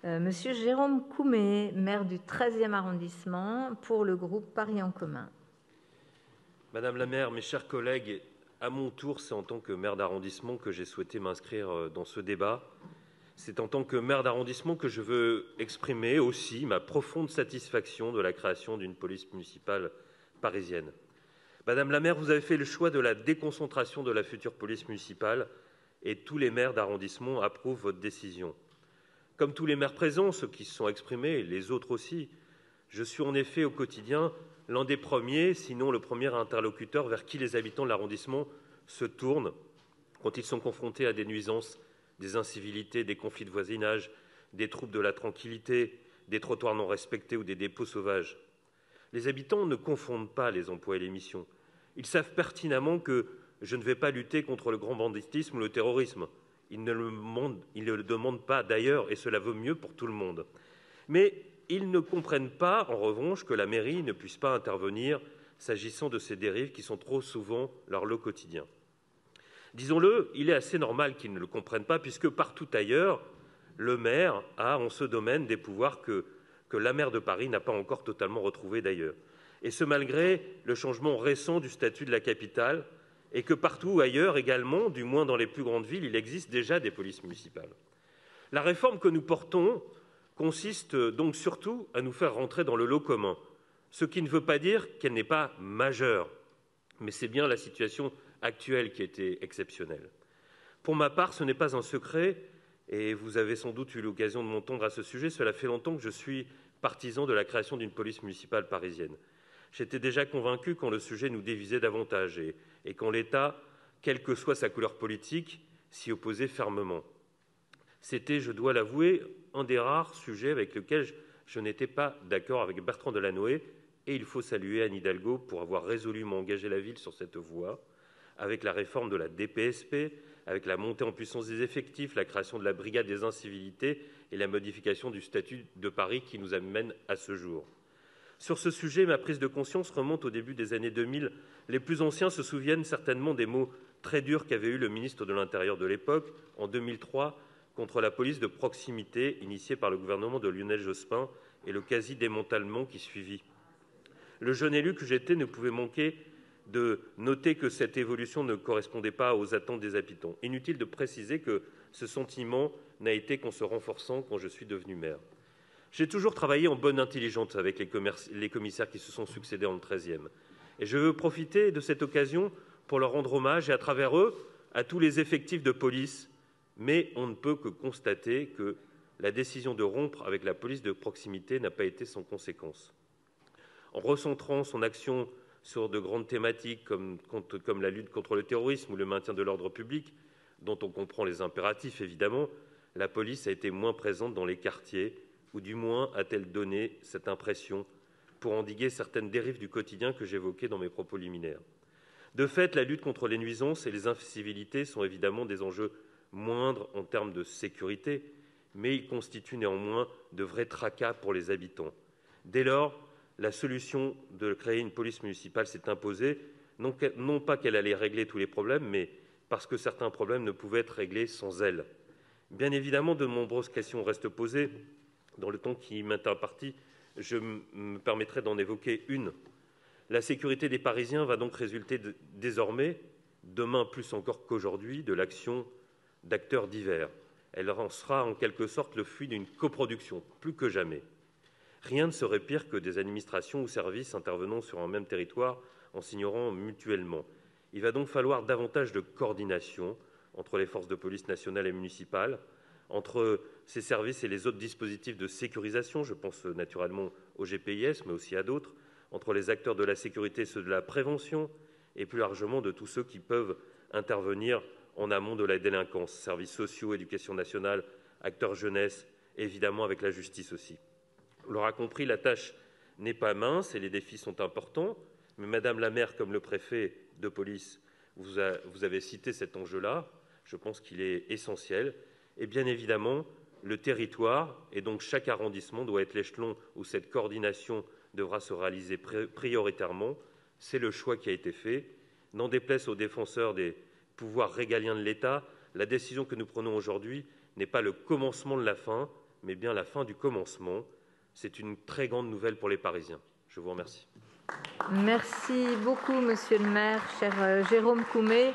Monsieur Jérôme Coumet, maire du 13e arrondissement, pour le groupe Paris en commun. Madame la maire, mes chers collègues, à mon tour, c'est en tant que maire d'arrondissement que j'ai souhaité m'inscrire dans ce débat. C'est en tant que maire d'arrondissement que je veux exprimer aussi ma profonde satisfaction de la création d'une police municipale parisienne. Madame la maire, vous avez fait le choix de la déconcentration de la future police municipale et tous les maires d'arrondissement approuvent votre décision. Comme tous les maires présents, ceux qui se sont exprimés, et les autres aussi, je suis en effet au quotidien l'un des premiers, sinon le premier interlocuteur vers qui les habitants de l'arrondissement se tournent quand ils sont confrontés à des nuisances, des incivilités, des conflits de voisinage, des troubles de la tranquillité, des trottoirs non respectés ou des dépôts sauvages. Les habitants ne confondent pas les emplois et les missions. Ils savent pertinemment que je ne vais pas lutter contre le grand banditisme ou le terrorisme. Ils ne le demandent pas d'ailleurs, et cela vaut mieux pour tout le monde. Mais ils ne comprennent pas, en revanche, que la mairie ne puisse pas intervenir s'agissant de ces dérives qui sont trop souvent leur lot quotidien. Disons-le, il est assez normal qu'ils ne le comprennent pas, puisque partout ailleurs, le maire a en ce domaine des pouvoirs que la maire de Paris n'a pas encore totalement retrouvés d'ailleurs. Et ce malgré le changement récent du statut de la capitale, et que partout ailleurs également, du moins dans les plus grandes villes, il existe déjà des polices municipales. La réforme que nous portons consiste donc surtout à nous faire rentrer dans le lot commun, ce qui ne veut pas dire qu'elle n'est pas majeure, mais c'est bien la situation actuelle qui était exceptionnelle. Pour ma part, ce n'est pas un secret, et vous avez sans doute eu l'occasion de m'entendre à ce sujet, cela fait longtemps que je suis partisan de la création d'une police municipale parisienne. J'étais déjà convaincu quand le sujet nous dévisait davantage et quand l'État, quelle que soit sa couleur politique, s'y opposait fermement. C'était, je dois l'avouer, un des rares sujets avec lesquels je n'étais pas d'accord avec Bertrand Delanoë, et il faut saluer Anne Hidalgo pour avoir résolument engagé la ville sur cette voie, avec la réforme de la DPSP, avec la montée en puissance des effectifs, la création de la brigade des incivilités et la modification du statut de Paris qui nous amène à ce jour. Sur ce sujet, ma prise de conscience remonte au début des années 2000. Les plus anciens se souviennent certainement des mots très durs qu'avait eu le ministre de l'Intérieur de l'époque, en 2003, contre la police de proximité initiée par le gouvernement de Lionel Jospin et le quasi-démantèlement qui suivit. Le jeune élu que j'étais ne pouvait manquer de noter que cette évolution ne correspondait pas aux attentes des habitants. Inutile de préciser que ce sentiment n'a été qu'en se renforçant quand je suis devenu maire. J'ai toujours travaillé en bonne intelligence avec les commissaires qui se sont succédés en 13e. Et je veux profiter de cette occasion pour leur rendre hommage et à travers eux à tous les effectifs de police. Mais on ne peut que constater que la décision de rompre avec la police de proximité n'a pas été sans conséquence. En recentrant son action sur de grandes thématiques comme la lutte contre le terrorisme ou le maintien de l'ordre public, dont on comprend les impératifs évidemment, la police a été moins présente dans les quartiers, ou du moins a-t-elle donné cette impression pour endiguer certaines dérives du quotidien que j'évoquais dans mes propos liminaires. De fait, la lutte contre les nuisances et les incivilités sont évidemment des enjeux moindres en termes de sécurité, mais ils constituent néanmoins de vrais tracas pour les habitants. Dès lors, la solution de créer une police municipale s'est imposée, non pas qu'elle allait régler tous les problèmes, mais parce que certains problèmes ne pouvaient être réglés sans elle. Bien évidemment, de nombreuses questions restent posées. Dans le temps qui m'est imparti, je me permettrai d'en évoquer une. La sécurité des Parisiens va donc résulter désormais, demain plus encore qu'aujourd'hui, de l'action d'acteurs divers. Elle en sera en quelque sorte le fruit d'une coproduction, plus que jamais. Rien ne serait pire que des administrations ou services intervenant sur un même territoire en s'ignorant mutuellement. Il va donc falloir davantage de coordination entre les forces de police nationales et municipales, entre ces services et les autres dispositifs de sécurisation, je pense naturellement au GPIS, mais aussi à d'autres, entre les acteurs de la sécurité et ceux de la prévention, et plus largement de tous ceux qui peuvent intervenir en amont de la délinquance, services sociaux, éducation nationale, acteurs jeunesse, et évidemment avec la justice aussi. On l'aura compris, la tâche n'est pas mince et les défis sont importants, mais Madame la maire, comme le préfet de police, vous avez cité cet enjeu-là, je pense qu'il est essentiel. Et bien évidemment, le territoire, et donc chaque arrondissement, doit être l'échelon où cette coordination devra se réaliser prioritairement. C'est le choix qui a été fait. N'en déplaise aux défenseurs des pouvoirs régaliens de l'État, la décision que nous prenons aujourd'hui n'est pas le commencement de la fin, mais bien la fin du commencement. C'est une très grande nouvelle pour les Parisiens. Je vous remercie. Merci beaucoup, monsieur le maire, cher Jérôme Coumé.